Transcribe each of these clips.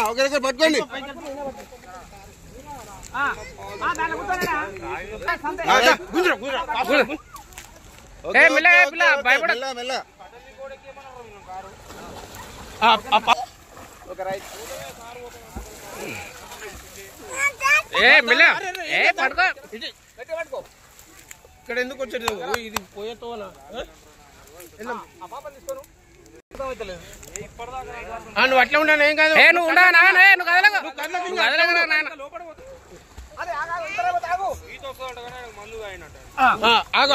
ఒకరికొకరు పట్టుకోండి. ఇక్కడ ఎందుకు వచ్చేది ఇది పోయేతో నువ్వు అట్లా ఉన్నాను ఏం కాదు. నువ్వు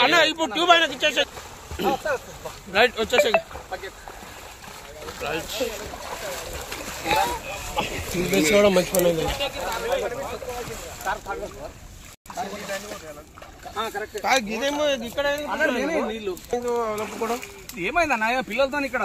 అన్న ఇప్పుడు ట్యూబ్ ఆయనకి ఇచ్చేసే. రైట్ వచ్చేసే. కూడా మంచి పని ఇదేమో ఇక్కడ నీళ్ళు ఏమైందన్నా పిల్లలతో ఇక్కడ